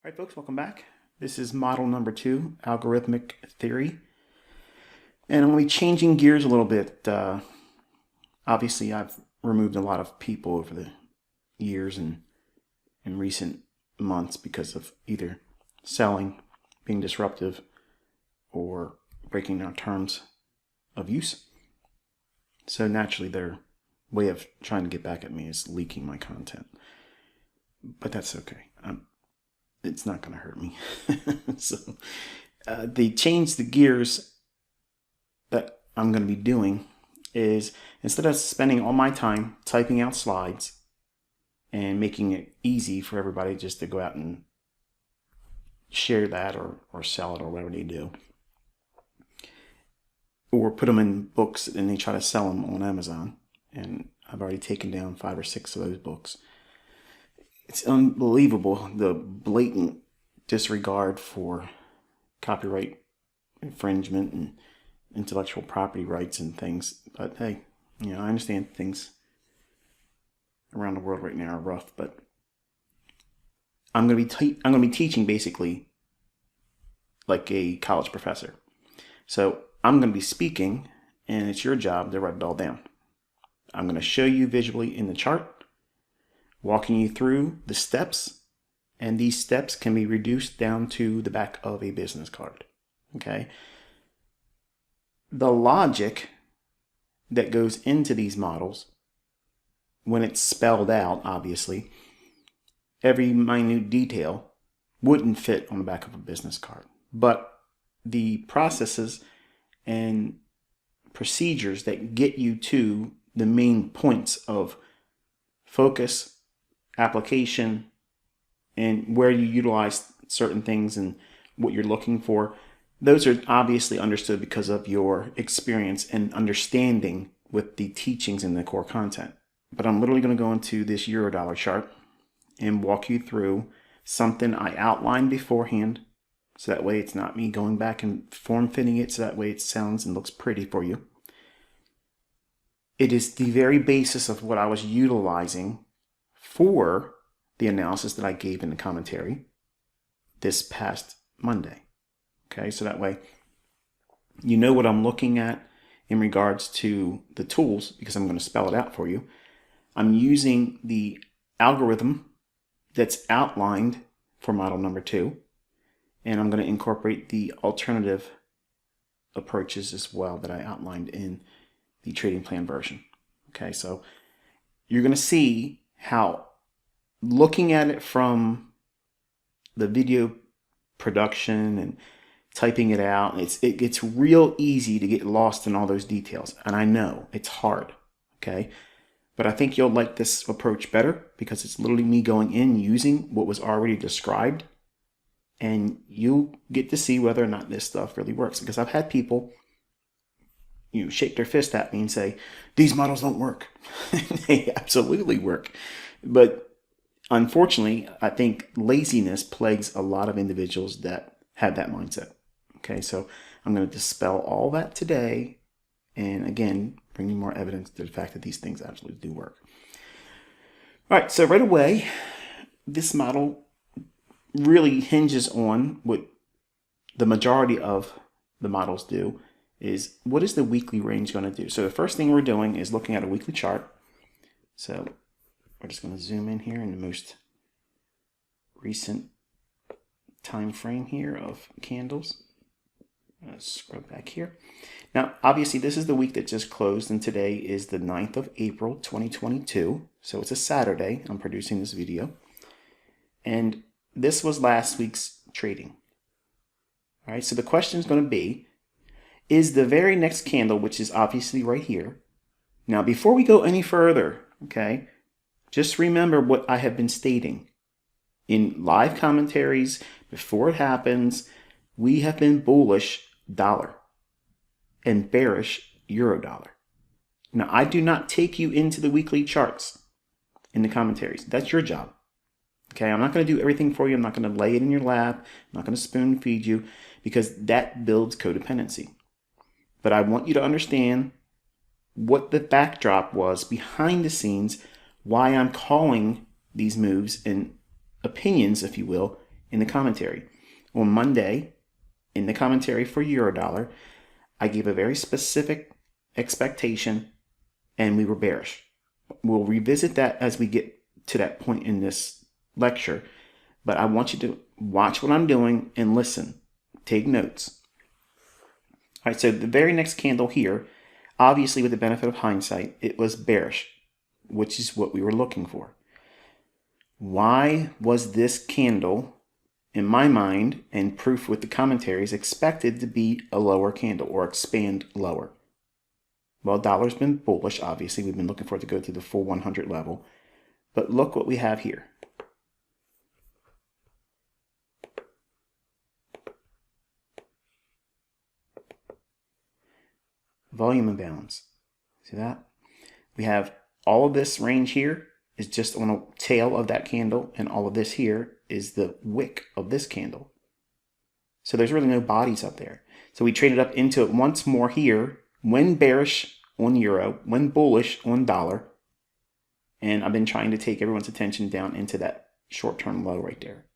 All right, folks, welcome back. This is model number 2, algorithmic theory. And I'm going to be changing gears a little bit. Obviously, I've removed a lot of people over the years and in recent months because of either selling, being disruptive, or breaking our terms of use. So naturally, their way of trying to get back at me is leaking my content. But that's okay. It's not going to hurt me. So they changed the gears that I'm going to be doing is instead of spending all my time typing out slides and making it easy for everybody just to go out and share that or sell it or whatever they do, or put them in books and they try to sell them on Amazon, and I've already taken down 5 or 6 of those books. It's unbelievable, the blatant disregard for copyright infringement and intellectual property rights and things. But hey, I understand things around the world right now are rough, but I'm going to be teaching basically like a college professor. So I'm going to be speaking, and it's your job to write it all down. I'm going to show you visually in the chart, walking you through the steps, and these steps can be reduced down to the back of a business card. Okay? The logic that goes into these models, when it's spelled out, obviously, every minute detail wouldn't fit on the back of a business card. But the processes and procedures that get you to the main points of focus, application, and where you utilize certain things and what you're looking for, those are obviously understood because of your experience and understanding with the teachings and the core content. But I'm literally going to go into this Eurodollar chart and walk you through something I outlined beforehand, so that way it's not me going back and form fitting it, so that way it sounds and looks pretty for you. It is the very basis of what I was utilizing for the analysis that I gave in the commentary this past Monday. Okay, so that way you know what I'm looking at in regards to the tools, because I'm going to spell it out for you. I'm using the algorithm that's outlined for model number 2, and I'm going to incorporate the alternative approaches as well that I outlined in the trading plan version. Okay, so you're going to see how, looking at it from the video production and typing it out, it gets real easy to get lost in all those details. And I know it's hard, okay? But I think you'll like this approach better because it's literally me going in using what was already described, and you'll get to see whether or not this stuff really works. Because I've had people shake their fist at me and say, these models don't work. They absolutely work. But unfortunately, I think laziness plagues a lot of individuals that have that mindset. Okay, so I'm going to dispel all that today, and again, bring you more evidence to the fact that these things absolutely do work. All right, so right away, this model really hinges on what the majority of the models do, is what is the weekly range going to do? So the first thing we're doing is looking at a weekly chart. So we're just going to zoom in here in the most recent time frame here of candles. Scrub back here. Now, obviously, this is the week that just closed, and today is the 9th of April, 2022. So it's a Saturday. I'm producing this video. And this was last week's trading. All right, so the question is going to be, is the very next candle, which is obviously right here. Now, before we go any further, okay, just remember what I have been stating in live commentaries before it happens. We have been bullish dollar and bearish Eurodollar. Now, I do not take you into the weekly charts in the commentaries. That's your job. Okay, I'm not going to do everything for you. I'm not going to lay it in your lap. I'm not going to spoon feed you, because that builds codependency. But I want you to understand what the backdrop was behind the scenes, why I'm calling these moves and opinions, if you will, in the commentary. On Monday, in the commentary for Eurodollar, I gave a very specific expectation and we were bearish. We'll revisit that as we get to that point in this lecture, but I want you to watch what I'm doing and listen. Take notes. All right, so the very next candle here, obviously with the benefit of hindsight, it was bearish, which is what we were looking for. Why was this candle, in my mind, and proof with the commentaries, expected to be a lower candle or expand lower? Well, dollar's been bullish, obviously. We've been looking for it to go to the full 100 level. But look what we have here. Volume imbalance. See that? We have all of this range here is just on a tail of that candle, and all of this here is the wick of this candle. So there's really no bodies up there. So we traded up into it once more here, when bearish on euro, when bullish on dollar, and I've been trying to take everyone's attention down into that short-term low right there.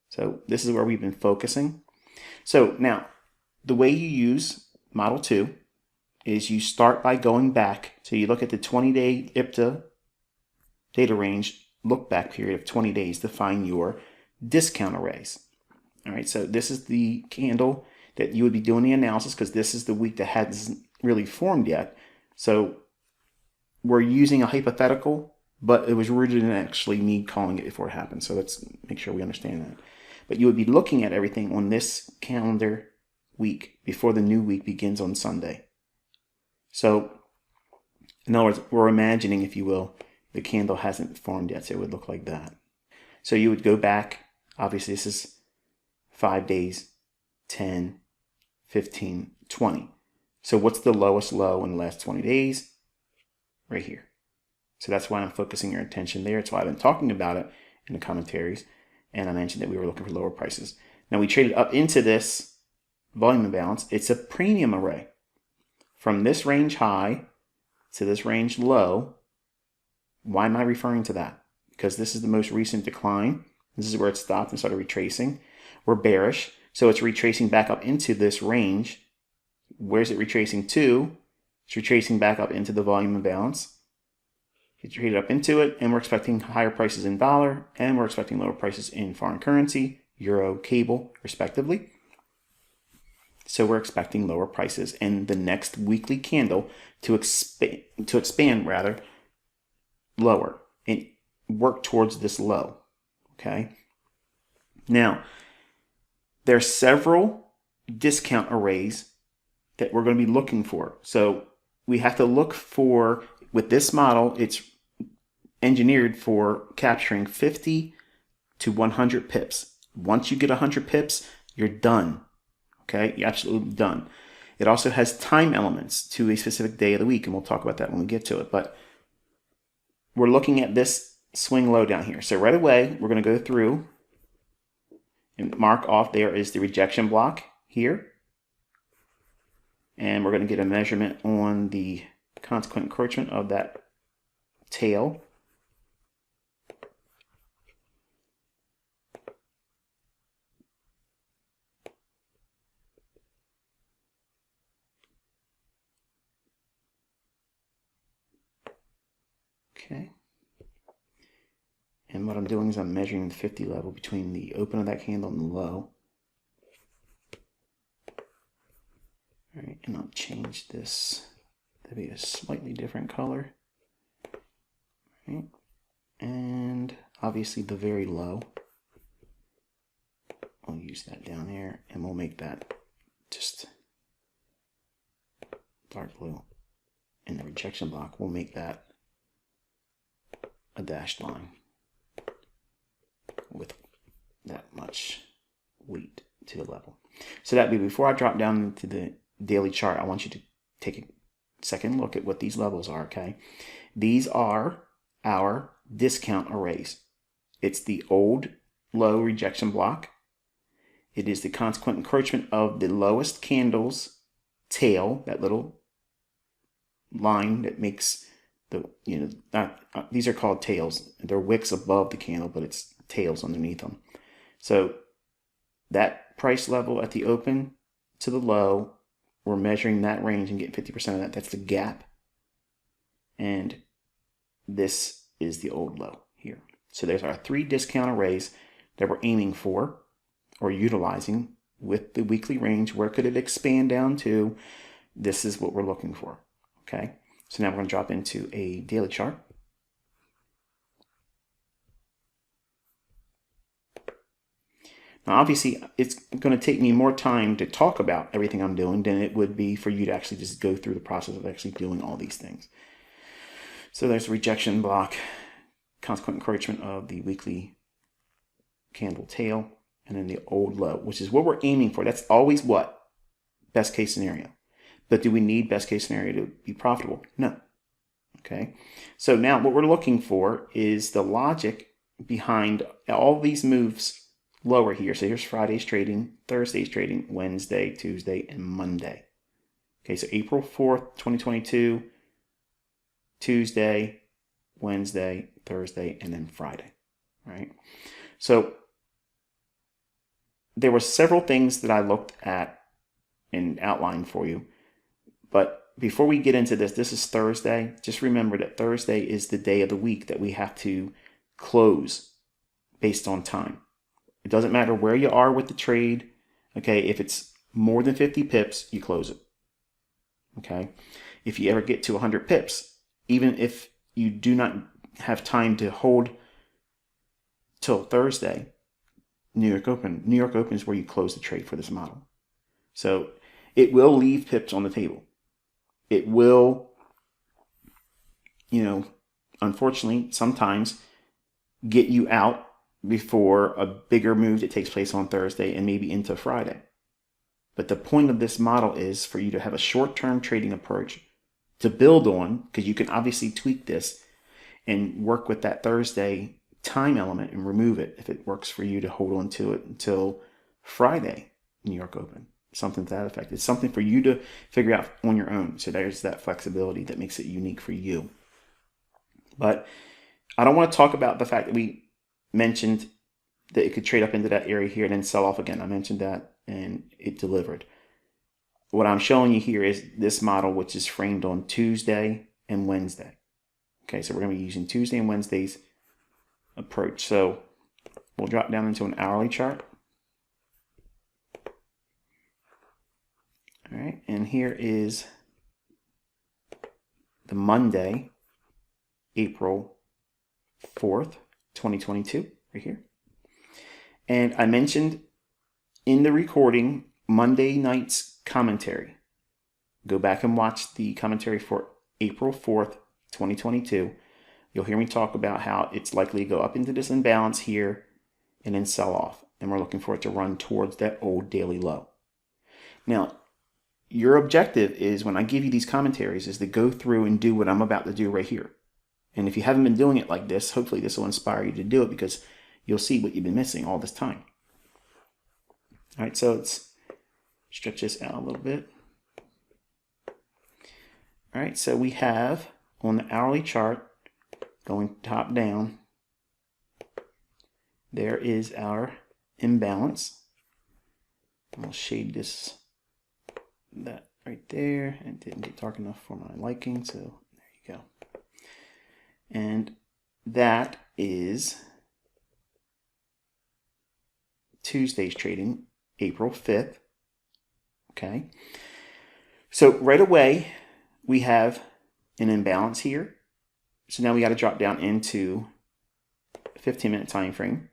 So this is where we've been focusing. So now, the way you use Model 2 is you start by going back. So you look at the 20-day IPTA data range look back period of 20 days to find your discount arrays. All right, so this is the candle that you would be doing the analysis because this is the week that hasn't really formed yet. So we're using a hypothetical, but it was rooted in actually me calling it before it happened. So let's make sure we understand that. But you would be looking at everything on this calendar week before the new week begins on Sunday. So in other words, we're imagining, if you will, the candle hasn't formed yet, so it would look like that. So you would go back, obviously this is 5 days, 10, 15, 20. So what's the lowest low in the last 20 days? Right here. So that's why I'm focusing your attention there. It's why I've been talking about it in the commentaries. And I mentioned that we were looking for lower prices. Now we traded up into this volume imbalance. It's a premium array. From this range high to this range low. Why am I referring to that? Because this is the most recent decline. This is where it stopped and started retracing. We're bearish, so it's retracing back up into this range. Where's it retracing to? It's retracing back up into the volume imbalance. It traded up into it, and we're expecting higher prices in dollar, and we're expecting lower prices in foreign currency, euro, cable, respectively. So we're expecting lower prices in the next weekly candle to expand lower and work towards this low. Okay. Now, there are several discount arrays that we're going to be looking for. So we have to look for, with this model, it's engineered for capturing 50 to 100 pips. Once you get 100 pips, you're done. Okay, you're absolutely done. It also has time elements to a specific day of the week, and we'll talk about that when we get to it. But we're looking at this swing low down here. So right away, we're going to go through and mark off there is the rejection block here. And we're going to get a measurement on the consequent encroachment of that tail. Okay. And what I'm doing is I'm measuring the 50 level between the open of that candle and the low. All right, and I'll change this to be a slightly different color. All right. And obviously the very low. I'll use that down there, and we'll make that just dark blue. And the rejection block, we'll make that a dashed line with that much weight to the level. So that'd be before I drop down into the daily chart. I want you to take a second look at what these levels are. Okay, these are our discount arrays. It's the old low rejection block. It is the consequent encroachment of the lowest candle's tail, that little line that makes the, these are called tails. They're wicks above the candle, but it's tails underneath them. So that price level at the open to the low, we're measuring that range and getting 50% of that. That's the gap. And this is the old low here. So there's our 3 discount arrays that we're aiming for or utilizing with the weekly range. Where could it expand down to? This is what we're looking for. Okay. So now we're going to drop into a daily chart. Now, obviously, it's going to take me more time to talk about everything I'm doing than it would be for you to actually just go through the process of actually doing all these things. So there's rejection block, consequent encroachment of the weekly candle tail, and then the old low, which is what we're aiming for. That's always what? Best case scenario. But do we need best case scenario to be profitable? No. Okay. So now what we're looking for is the logic behind all these moves lower here. So here's Friday's trading, Thursday's trading, Wednesday, Tuesday, and Monday. Okay, so April 4th, 2022, Tuesday, Wednesday, Thursday, and then Friday. Right? So there were several things that I looked at and outlined for you. But before we get into this is Thursday. Just remember that Thursday is the day of the week that we have to close based on time. It doesn't matter where you are with the trade. Okay, if it's more than 50 pips, you close it. Okay, if you ever get to 100 pips, even if you do not have time to hold till Thursday, New York Open is where you close the trade for this model. So it will leave pips on the table. It will, unfortunately, sometimes get you out before a bigger move that takes place on Thursday and maybe into Friday. But the point of this model is for you to have a short-term trading approach to build on, because you can obviously tweak this and work with that Thursday time element and remove it if it works for you to hold on to it until Friday, New York Open. Something to that effect. It's something for you to figure out on your own. So there's that flexibility that makes it unique for you. But I don't want to talk about the fact that we mentioned that it could trade up into that area here and then sell off again. I mentioned that and it delivered. What I'm showing you here is this model, which is framed on Tuesday and Wednesday. Okay, so we're going to be using Tuesday and Wednesday's approach. So we'll drop down into an hourly chart. All right, and here is the Monday, April 4th, 2022, right here. And I mentioned in the recording Monday night's commentary. Go back and watch the commentary for April 4th, 2022. You'll hear me talk about how it's likely to go up into this imbalance here and then sell off. And we're looking for it to run towards that old daily low. Now, your objective is, when I give you these commentaries, is to go through and do what I'm about to do right here. And if you haven't been doing it like this, hopefully this will inspire you to do it, because you'll see what you've been missing all this time. All right, so let's stretch this out a little bit. All right, so we have on the hourly chart, going top down, there is our imbalance. I'll shade that right there. It didn't get dark enough for my liking, so there you go. And that is Tuesday's trading, April 5th. Okay. So right away, we have an imbalance here. So now we got to drop down into a 15-minute time frame.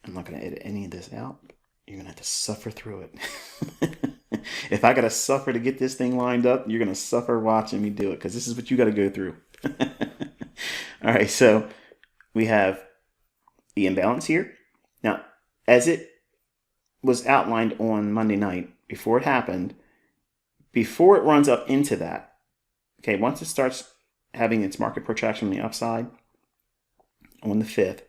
I'm not going to edit any of this out. You're going to have to suffer through it. If I got to suffer to get this thing lined up, you're going to suffer watching me do it, because this is what you got to go through. All right, so we have the imbalance here. Now, as it was outlined on Monday night, before it happened, before it runs up into that, okay, once it starts having its market protraction on the upside, on the 5th,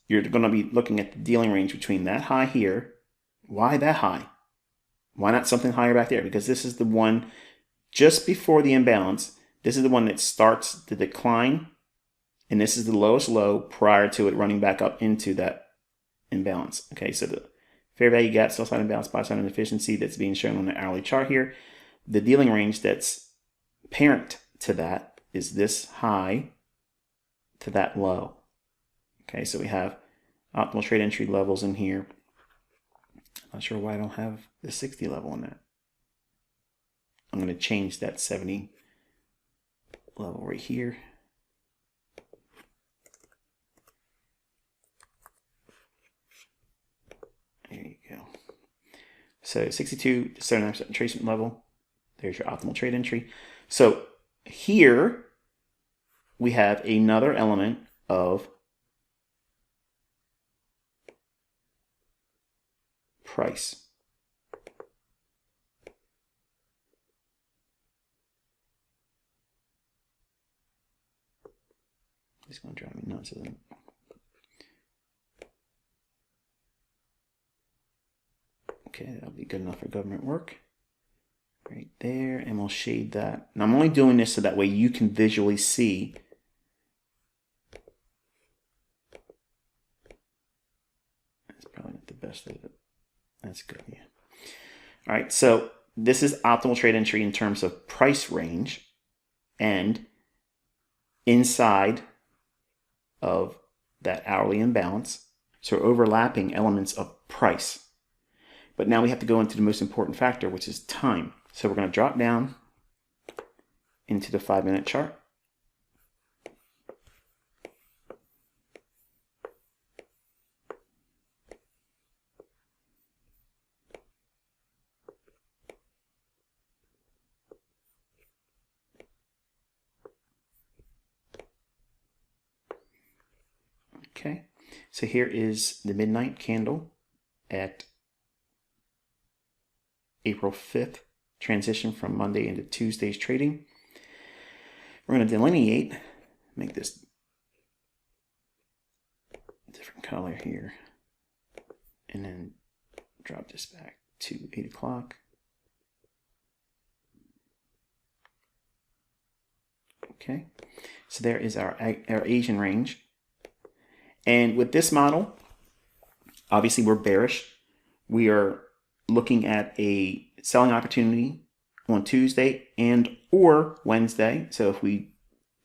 you're going to be looking at the dealing range between that high here. Why that high? Why not something higher back there? Because this is the one just before the imbalance. This is the one that starts the decline, and this is the lowest low prior to it running back up into that imbalance. Okay, so the fair value gap, sell side imbalance, buy side inefficiency that's being shown on the hourly chart here. The dealing range that's parent to that is this high to that low. Okay, so we have optimal trade entry levels in here. I'm not sure why I don't have the 60 level in that. I'm going to change that 70 level right here. There you go. So 62 to 79% retracement level. There's your optimal trade entry. So here we have another element of price. It's going to drive me nuts, isn't it? Okay, that'll be good enough for government work. Right there, and we'll shade that. And I'm only doing this so that way you can visually see. That's probably not the best of it. That's good, yeah. All right, so this is optimal trade entry in terms of price range, and inside of that hourly imbalance, so overlapping elements of price. But now we have to go into the most important factor, which is time. So we're going to drop down into the 5-minute chart. Okay, so here is the midnight candle at April 5th, transition from Monday into Tuesday's trading. We're going to delineate, make this a different color here, and then drop this back to 8 o'clock. Okay, so there is our Asian range. And with this model, obviously we're bearish. We are looking at a selling opportunity on Tuesday and or Wednesday. So if we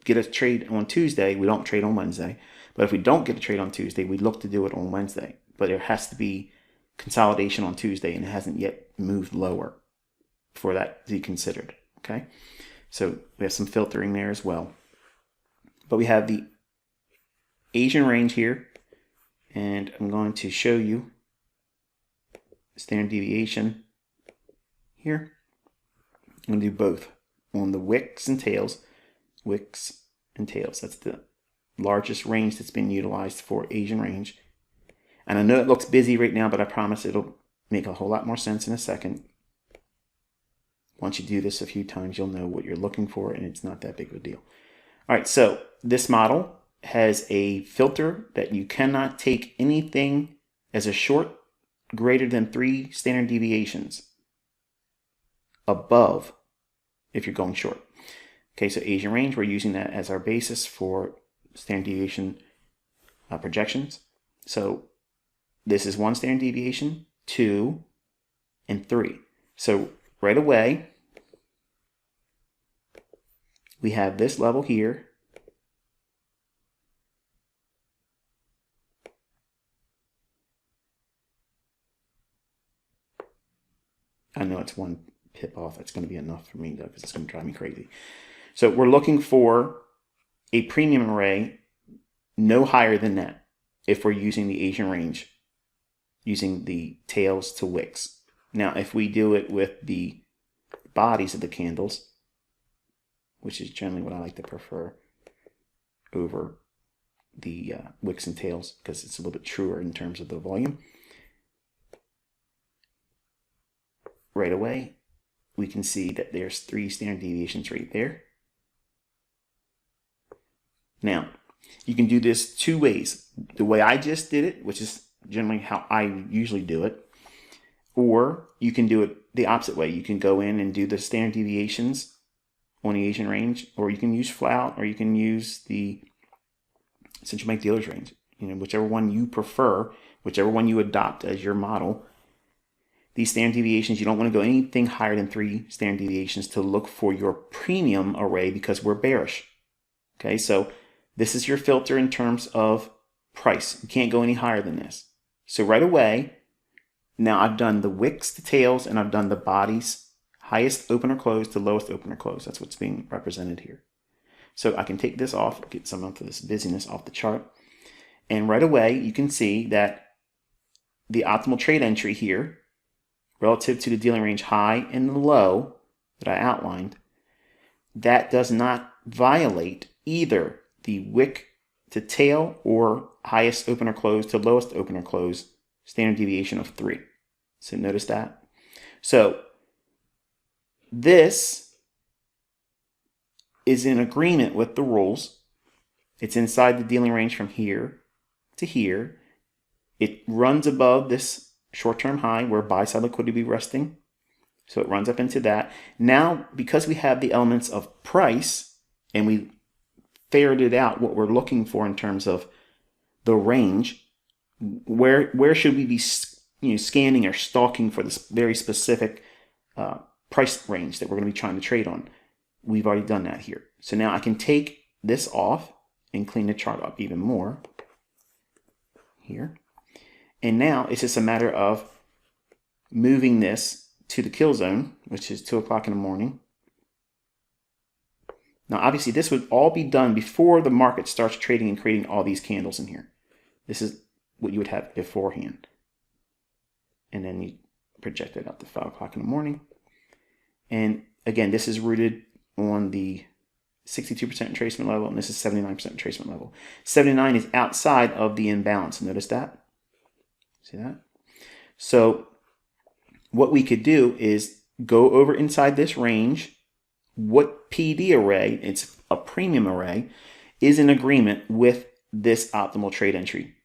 get a trade on Tuesday, we don't trade on Wednesday. But if we don't get a trade on Tuesday, we look to do it on Wednesday. But there has to be consolidation on Tuesday, and it hasn't yet moved lower for that to be considered. Okay, so we have some filtering there as well. But we have the Asian range here, and I'm going to show you standard deviation here. I'm going to do both on the wicks and tails. Wicks and tails. That's the largest range that's been utilized for Asian range. And I know it looks busy right now, but I promise it'll make a whole lot more sense in a second. Once you do this a few times, you'll know what you're looking for, and it's not that big of a deal. All right, so this model has a filter that you cannot take anything as a short greater than 3 standard deviations above if you're going short. Okay, so Asian range, we're using that as our basis for standard deviation projections. So this is 1 standard deviation, 2, and 3. So right away, we have this level here. I know it's 1 pip off. It's going to be enough for me, though, because it's going to drive me crazy. So we're looking for a premium array no higher than that if we're using the Asian range, using the tails to wicks. Now, if we do it with the bodies of the candles, which is generally what I like to prefer over the wicks and tails, because it's a little bit truer in terms of the volume. Right away, we can see that there's 3 standard deviations right there. Now, You can do this two ways. The way I just did it, which is generally how I usually do it, or you can do it the opposite way. You can go in and do the standard deviations on the Asian range, or you can use flout, or you can use the central bank dealers range. Whichever one you prefer, whichever one you adopt as your model. These standard deviations, you don't want to go anything higher than 3 standard deviations to look for your premium array because we're bearish. Okay, so this is your filter in terms of price. You can't go any higher than this. So right away, now I've done the wicks to tails, and I've done the bodies, highest open or close to lowest open or close. That's what's being represented here. So I can take this off, get some of this busyness off the chart. And right away, you can see that the optimal trade entry here, relative to the dealing range high and the low that I outlined, that does not violate either the wick to tail or highest open or close to lowest open or close standard deviation of 3. So notice that. So this is in agreement with the rules. It's inside the dealing range from here to here. It runs above this short-term high where buy-side liquidity will be resting. So it runs up into that. Now, because we have the elements of price and we ferreted out what we're looking for in terms of the range, where should we be scanning or stalking for this very specific price range that we're going to be trying to trade on? We've already done that here. So now I can take this off and clean the chart up even more here. And now it's just a matter of moving this to the kill zone, which is 2 o'clock in the morning. Now, obviously, this would all be done before the market starts trading and creating all these candles in here. This is what you would have beforehand. And then you project it out to 5 o'clock in the morning. And again, this is rooted on the 62% retracement level, and this is 79% retracement level. 79 is outside of the imbalance. Notice that? See that? So what we could do is go over inside this range. What PD array, it's a premium array, is in agreement with this optimal trade entry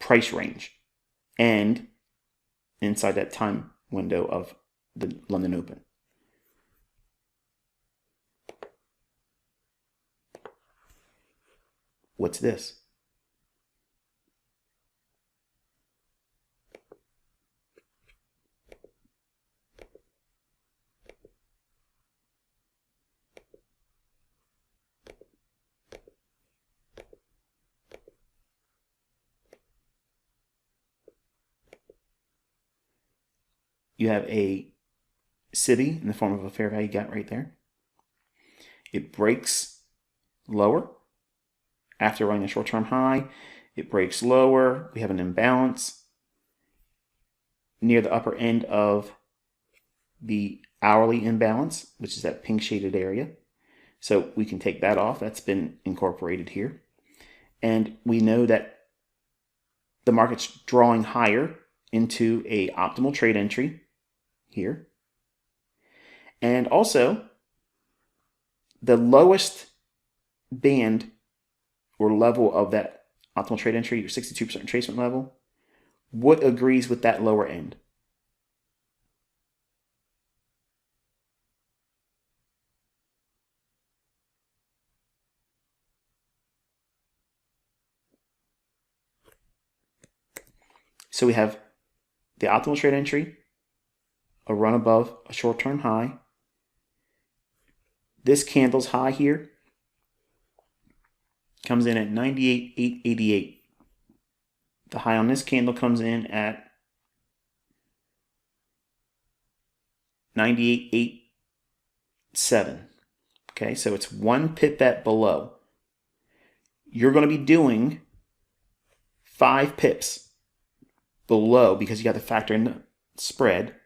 price range and inside that time window of the London Open. What's this? You have a SIBI in the form of a fair value gap right there. It breaks lower after running a short-term high. It breaks lower. We have an imbalance near the upper end of the hourly imbalance, which is that pink shaded area. So we can take that off. That's been incorporated here. And we know that the market's drawing higher into a optimal trade entry here. And also, the lowest band or level of that optimal trade entry, your 62% retracement level, what agrees with that lower end? So we have the optimal trade entry, a run above a short-term high. This candle's high here comes in at 98,888. The high on this candle comes in at 98,887. Okay, so it's 1 pipette below. You're going to be doing 5 pips below because you got to factor in the spread.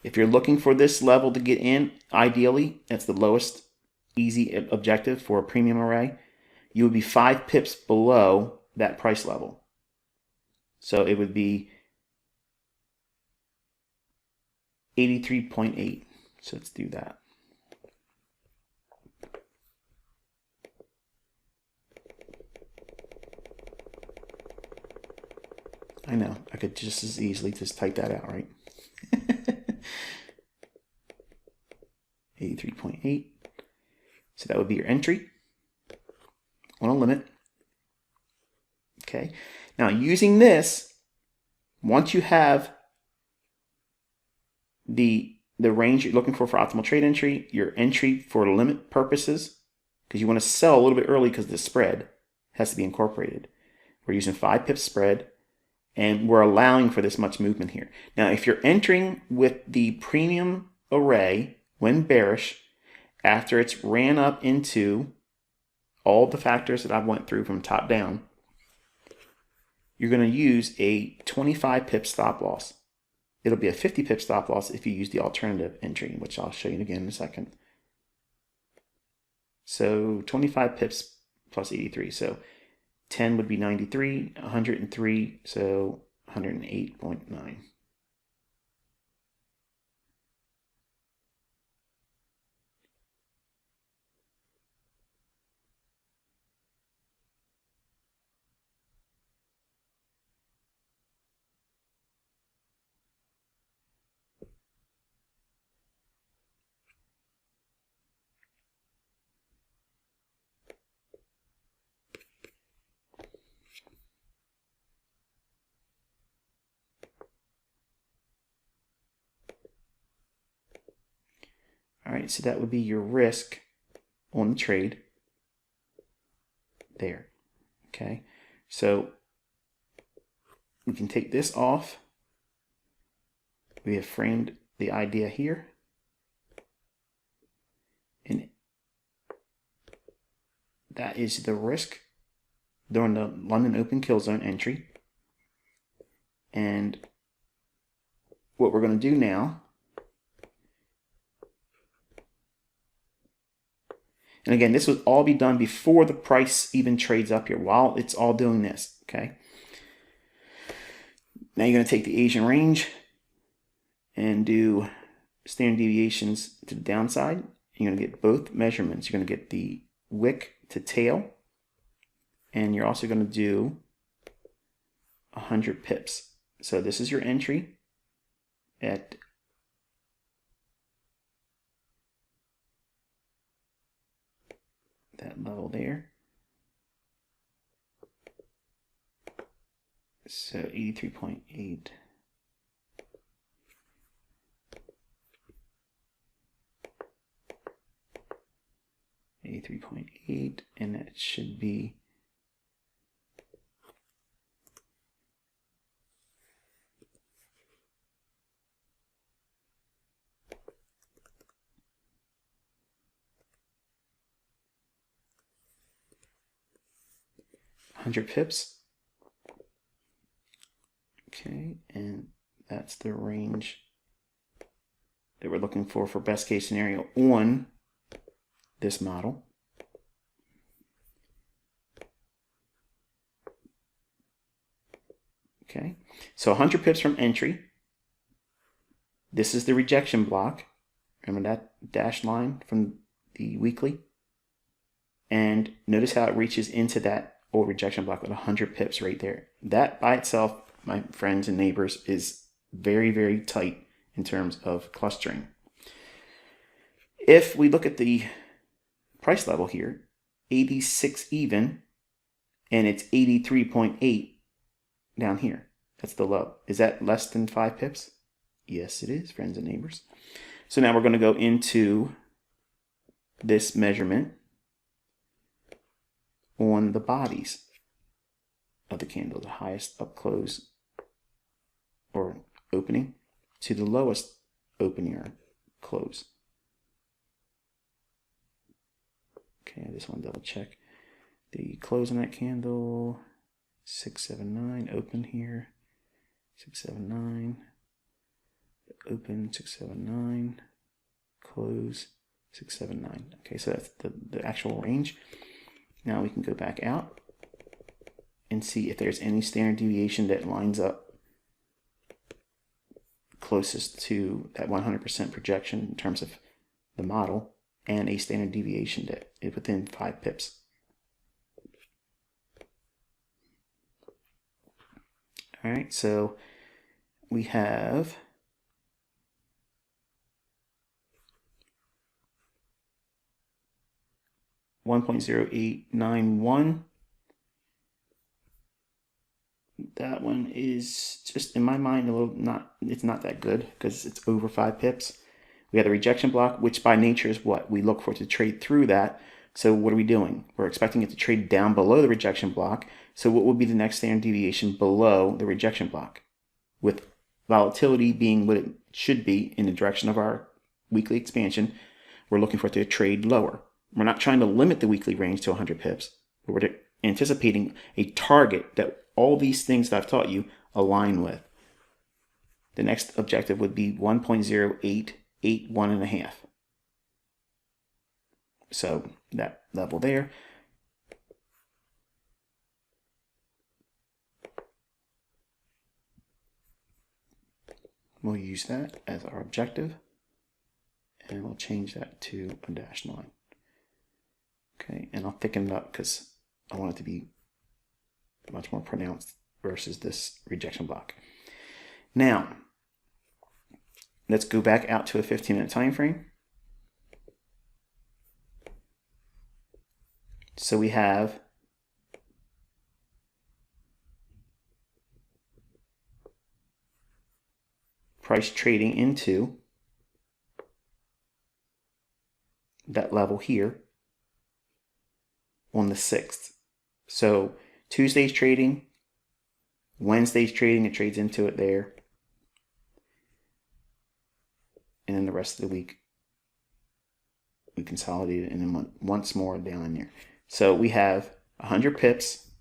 If you're looking for this level to get in, ideally, that's the lowest easy objective for a premium array. You would be 5 pips below that price level. So it would be 83.8. So let's do that. I know, I could just as easily just type that out, right? 83.8. So that would be your entry on a limit. Okay. Now using this, once you have the range you're looking for optimal trade entry, your entry for limit purposes, because you want to sell a little bit early because the spread has to be incorporated. We're using 5 pips spread, and we're allowing for this much movement here. Now, if you're entering with the premium array when bearish, after it's ran up into all the factors that I went through from top down, you're going to use a 25 pip stop loss. It'll be a 50 pip stop loss if you use the alternative entry, which I'll show you again in a second. So 25 pips plus 83. So 10 would be 93, 103, so 108.9. All right, so that would be your risk on the trade there. Okay, so we can take this off. We have framed the idea here. And that is the risk during the London Open kill zone entry. And what we're going to do now, and again, this would all be done before the price even trades up here, while it's all doing this, okay? Now you're going to take the Asian range and do standard deviations to the downside. You're going to get both measurements. You're going to get the wick to tail, and you're also going to do 100 pips. So this is your entry at that level there. So 83.8. And that should be $100 pips. Okay, and that's the range that we're looking for best case scenario on this model. Okay, so 100 pips from entry. This is the rejection block. Remember that dashed line from the weekly? And notice how it reaches into that old rejection block with 100 pips right there. That by itself, my friends and neighbors, is very, very tight in terms of clustering. If we look at the price level here, 86 even, and it's 83.8 down here. That's the low. Is that less than 5 pips? Yes, it is, friends and neighbors. So now we're going to go into this measurement on the bodies of the candle, the highest up close or opening to the lowest opening or close. Okay, I just want to double check the close on that candle. 679 open here, 679 open, 679 close, 679. Okay, so that's the actual range. Now we can go back out and see if there's any standard deviation that lines up closest to that 100% projection in terms of the model, and a standard deviation that is within 5 pips. All right, so we have $1.0891. That one is just, in my mind, it's not that good because it's over 5 pips. We have the rejection block, which by nature is what we look for to trade through that. So what are we doing? We're expecting it to trade down below the rejection block. So what would be the next standard deviation below the rejection block? With volatility being what it should be in the direction of our weekly expansion, we're looking for it to trade lower. We're not trying to limit the weekly range to 100 pips. We're anticipating a target that all these things that I've taught you align with. The next objective would be 1.0881.5. So that level there. We'll use that as our objective, and we'll change that to a dashed line. Okay, and I'll thicken it up because I want it to be much more pronounced versus this rejection block. Now, let's go back out to a 15-minute time frame. So we have price trading into that level here on the 6th. So Tuesday's trading, Wednesday's trading, it trades into it there. And then the rest of the week, we consolidate it and then once more down in there. So we have 100 pips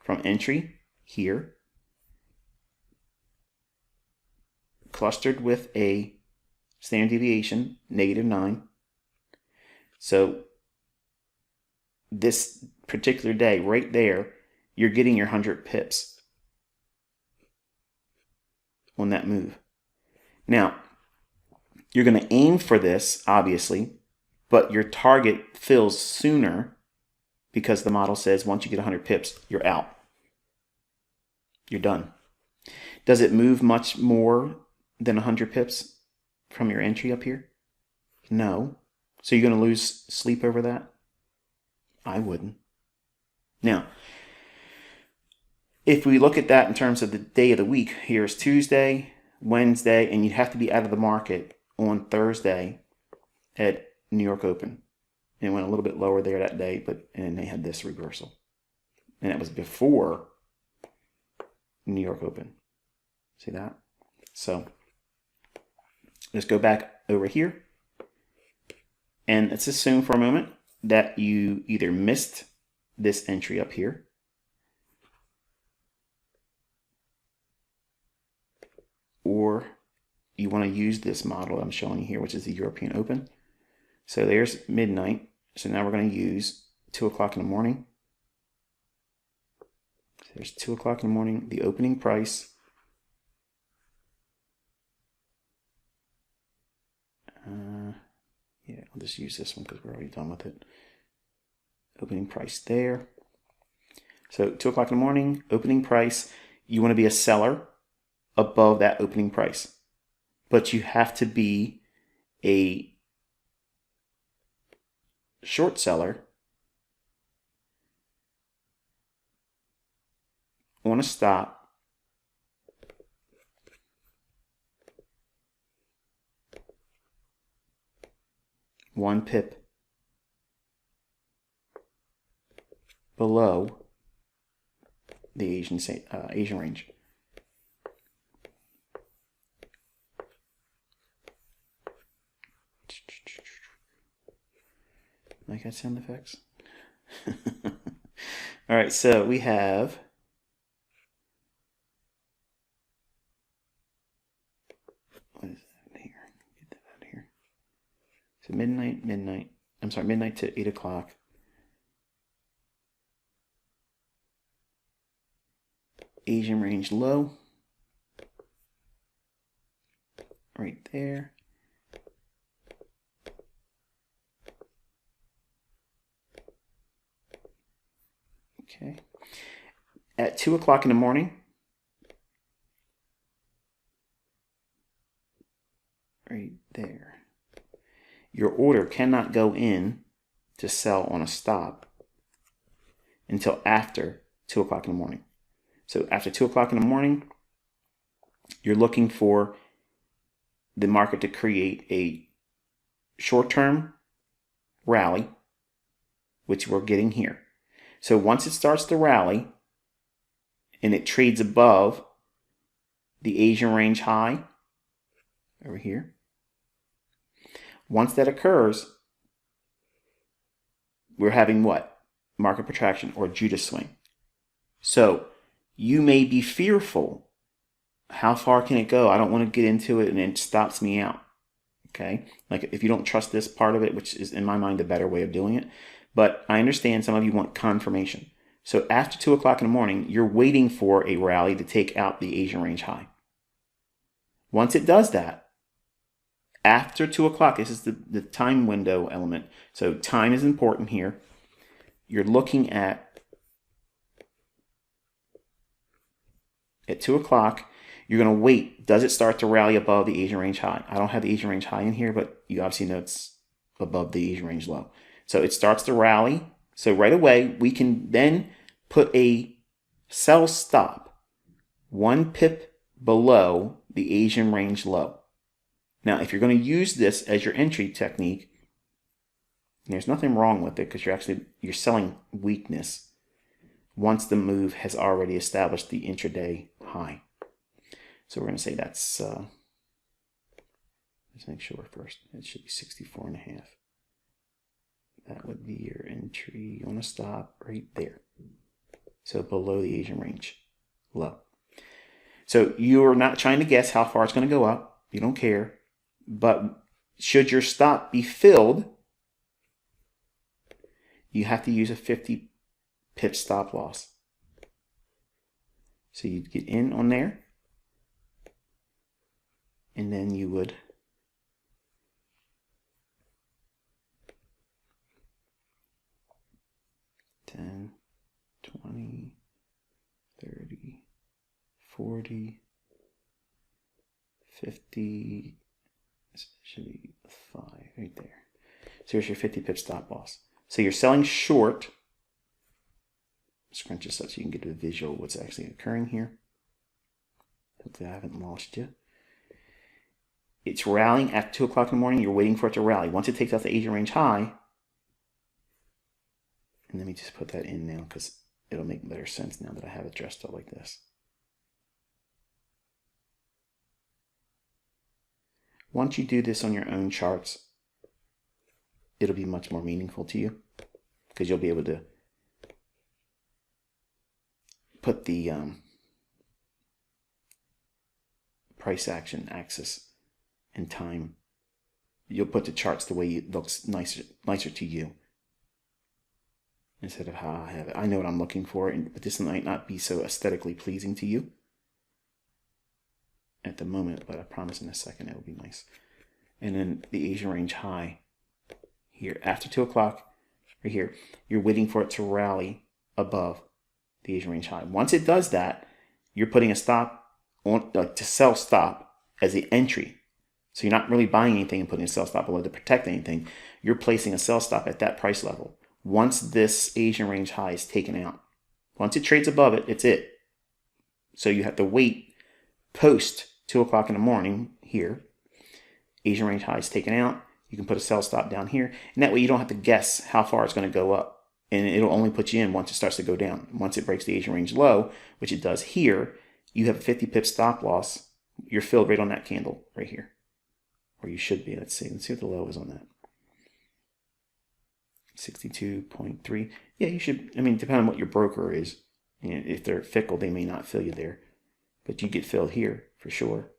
from entry here, clustered with a standard deviation, -9. So this particular day, right there, you're getting your 100 pips on that move. Now, you're going to aim for this, obviously, but your target fills sooner because the model says once you get 100 pips, you're out. You're done. Does it move much more than 100 pips from your entry up here? No. So you're going to lose sleep over that? I wouldn't. Now, if we look at that in terms of the day of the week, here's Tuesday, Wednesday, and you'd have to be out of the market on Thursday at New York Open. It went a little bit lower there that day, and they had this reversal. And that was before New York Open. See that? So let's go back over here. And let's assume for a moment that you either missed this entry up here, or you want to use this model I'm showing you here, which is the European Open. So there's midnight. So now we're going to use 2 o'clock in the morning. So there's 2 o'clock in the morning, the opening price. Yeah, I'll just use this one because we're already done with it. Opening price there. So 2 o'clock in the morning, opening price. You want to be a seller above that opening price. But you have to be a short seller on a stop one pip below the Asian range. Like that sound effects? All right, so we have what is that here? Get that out of here. So midnight. I'm sorry, midnight to 8 o'clock. Asian range low. Right there. Okay. At 2 o'clock in the morning, your order cannot go in to sell on a stop until after 2 o'clock in the morning. So after 2 o'clock in the morning, you're looking for the market to create a short-term rally, which we're getting here. So once it starts to rally and it trades above the Asian range high over here, once that occurs, we're having what? Market protraction or Judas swing. So you may be fearful. How far can it go? I don't want to get into it, and it stops me out. Okay? Like if you don't trust this part of it, which is in my mind the better way of doing it. But I understand some of you want confirmation. So after 2 o'clock in the morning, you're waiting for a rally to take out the Asian range high. Once it does that, after 2 o'clock, this is the time window element. So time is important here. You're looking at 2 o'clock, you're going to wait. Does it start to rally above the Asian range high? I don't have the Asian range high in here, but you obviously know it's above the Asian range low. So it starts to rally. So right away, we can then put a sell stop 1 pip below the Asian range low. Now, if you're going to use this as your entry technique, there's nothing wrong with it because you're selling weakness once the move has already established the intraday high. So we're going to say that's, let's make sure first, it should be 64.5. That would be your entry on a stop right there. So below the Asian range low. So you're not trying to guess how far it's going to go up. You don't care. But should your stop be filled, you have to use a 50 pip stop loss. So you'd get in on there, and then you would $10, $20, $30, $40, $50. Should be 5 right there. So here's your 50 pip stop loss. So you're selling short. Scrunch this up so you can get a visual of what's actually occurring here. Hopefully I haven't lost you. It's rallying at 2 o'clock in the morning. You're waiting for it to rally. Once it takes out the Asian range high, and let me just put that in now because it'll make better sense now that I have it dressed up like this. Once you do this on your own charts, it'll be much more meaningful to you because you'll be able to put the price action axis and time. You'll put the charts the way it looks nicer to you instead of how I have it. I know what I'm looking for, but this might not be so aesthetically pleasing to you at the moment, but I promise in a second it'll be nice. And then the Asian range high here after 2 o'clock right here, you're waiting for it to rally above the Asian range high. Once it does that, you're putting a stop on to sell stop as the entry. So you're not really buying anything and putting a sell stop below to protect anything. You're placing a sell stop at that price level. Once this Asian range high is taken out, once it trades above it, it's it. So you have to wait post 2 o'clock in the morning here. Asian range high is taken out. You can put a sell stop down here. And that way you don't have to guess how far it's going to go up. And it'll only put you in once it starts to go down. Once it breaks the Asian range low, which it does here, you have a 50 pip stop loss. You're filled right on that candle right here. Or you should be. Let's see what the low is on that. 62.3. Yeah, you should. I mean, depending on what your broker is. If they're fickle, they may not fill you there. But you get filled here for sure.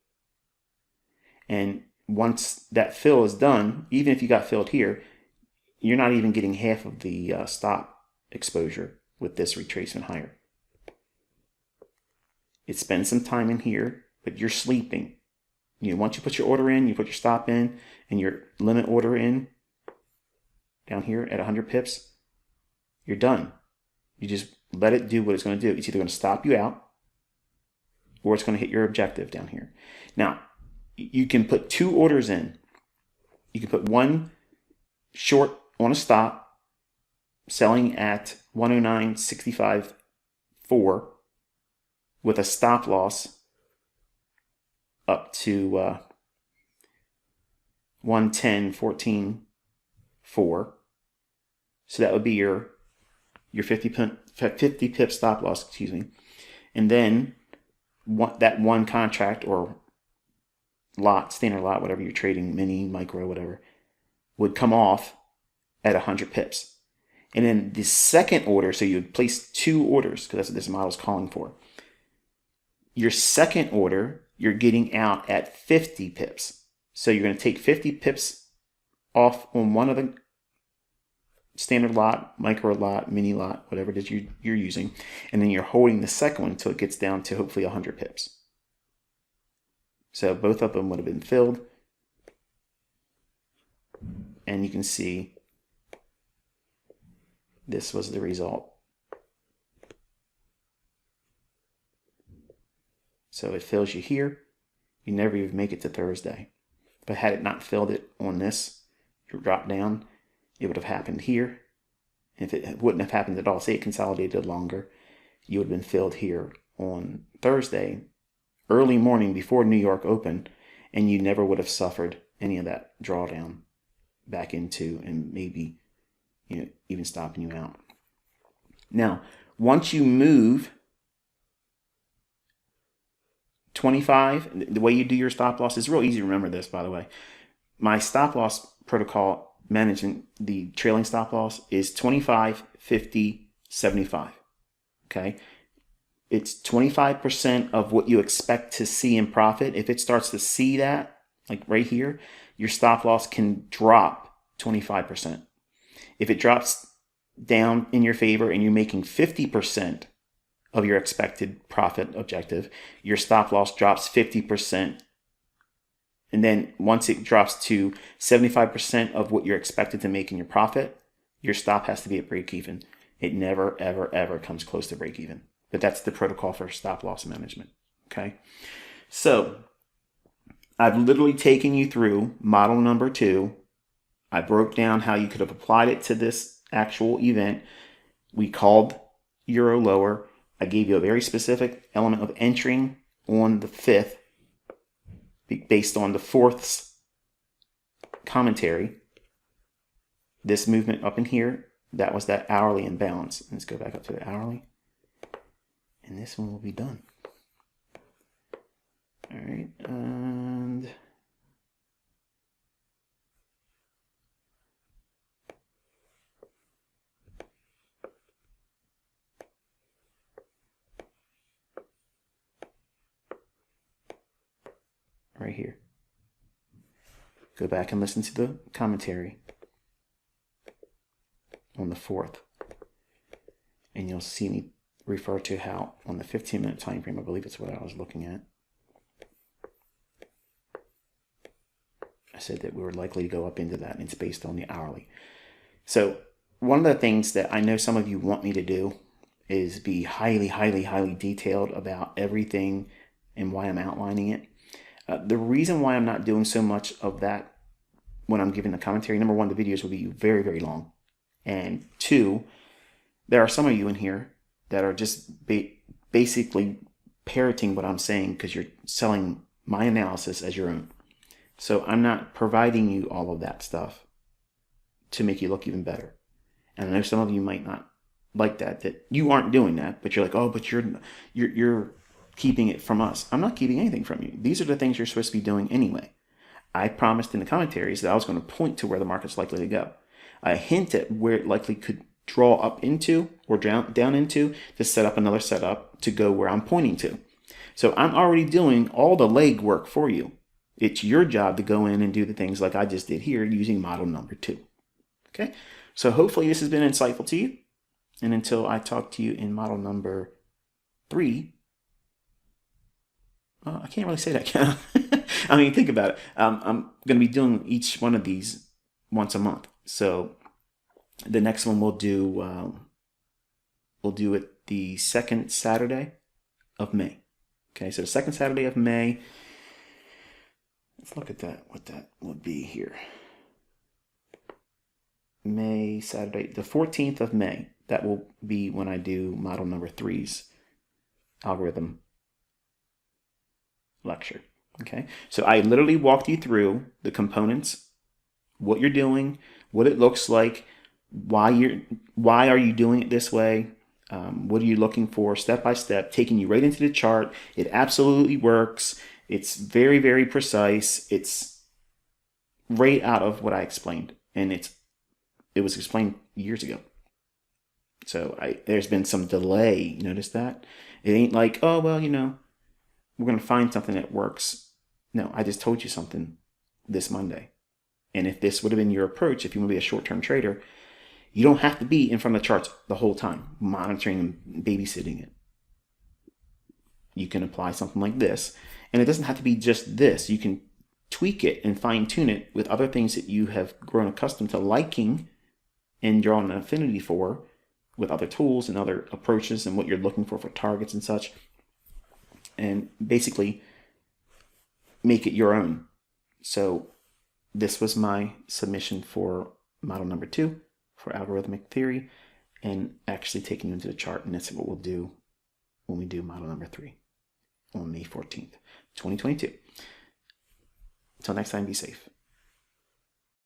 And once that fill is done, even if you got filled here, you're not even getting half of the stop exposure with this retracement higher. It spends some time in here, but you're sleeping. Once you put your order in, you put your stop in, and your limit order in, down here at 100 pips, you're done. You just let it do what it's going to do. It's either going to stop you out, or it's going to hit your objective down here. Now, you can put 2 orders in. You can put one short on a stop, selling at 109.65.4 with a stop loss up to 110.14.4. So that would be your 50 pip stop loss, excuse me. And then that one contract or lot, standard lot, whatever you're trading, mini, micro, whatever, would come off at 100 pips. And then the second order, so you would place 2 orders, because that's what this model is calling for. Your second order, you're getting out at 50 pips. So you're going to take 50 pips off on one of the standard lot, micro lot, mini lot, whatever it is you're using. And then you're holding the second one until it gets down to hopefully 100 pips. So both of them would have been filled. And you can see this was the result. So it fills you here. You never even make it to Thursday. But had it not filled it on this drop down, it would have happened here. If it wouldn't have happened at all, say it consolidated longer, you would have been filled here on Thursday, early morning before New York opened, and you never would have suffered any of that drawdown back into, and maybe even stopping you out. Now, once you move 25, the way you do your stop loss is real easy to remember this, by the way. My stop loss protocol managing the trailing stop loss is 25, 50, 75. Okay? It's 25% of what you expect to see in profit. If it starts to see that, like right here, your stop loss can drop 25%. If it drops down in your favor and you're making 50% of your expected profit objective, your stop loss drops 50%. And then once it drops to 75% of what you're expected to make in your profit, your stop has to be at break even. It never, ever, ever comes close to break even. But that's the protocol for stop loss management. Okay. So I've literally taken you through model number 2. I broke down how you could have applied it to this actual event. We called Euro lower. I gave you a very specific element of entering on the 5th based on the 4th's commentary. This movement up in here, that was that hourly imbalance. Let's go back up to the hourly. And this one will be done. All right. And right here. Go back and listen to the commentary on the 4th. And you'll see me refer to how on the 15-minute time frame, I believe it's what I was looking at, I said that we were likely to go up into that, and it's based on the hourly. So one of the things that I know some of you want me to do is be highly, highly, highly detailed about everything and why I'm outlining it. The reason why I'm not doing so much of that when I'm giving the commentary, number one, the videos will be very, very long. And 2, there are some of you in here that are just basically parroting what I'm saying because you're selling my analysis as your own. So I'm not providing you all of that stuff to make you look even better. And I know some of you might not like that you aren't doing that, but you're like, oh, but you're keeping it from us. I'm not keeping anything from you. These are the things you're supposed to be doing anyway. I promised in the commentaries that I was going to point to where the market's likely to go. I hint at where it likely could draw up into or down into to set up another setup to go where I'm pointing to. So I'm already doing all the leg work for you. It's your job to go in and do the things like I just did here using model number 2. Okay, so hopefully this has been insightful to you. And until I talk to you in model number 3, I can't really say that, can I? I mean, think about it. I'm going to be doing each one of these once a month. So the next one we'll do it the second Saturday of May. Okay, so the second Saturday of May. Let's look at that, what that would be here. Saturday, the 14th of May. That will be when I do model number 3's algorithm lecture. Okay, so I literally walked you through the components, what you're doing, what it looks like, why are you doing it this way, what are you looking for, step by step, taking you right into the chart. It absolutely works. It's very, very precise. It's right out of what I explained, and it was explained years ago. So there's been some delay. Notice that? It ain't like, oh well, we're gonna find something that works. No, I just told you something this Monday. And if this would have been your approach, if you want to be a short-term trader, you don't have to be in front of the charts the whole time, monitoring and babysitting it. You can apply something like this. And it doesn't have to be just this. You can tweak it and fine-tune it with other things that you have grown accustomed to liking and drawn an affinity for, with other tools and other approaches and what you're looking for targets and such. And basically make it your own. So this was my submission for model number 2 for algorithmic theory, and actually taking you into the chart. And that's what we'll do when we do model number 3 on May 14th, 2022. Until next time, be safe.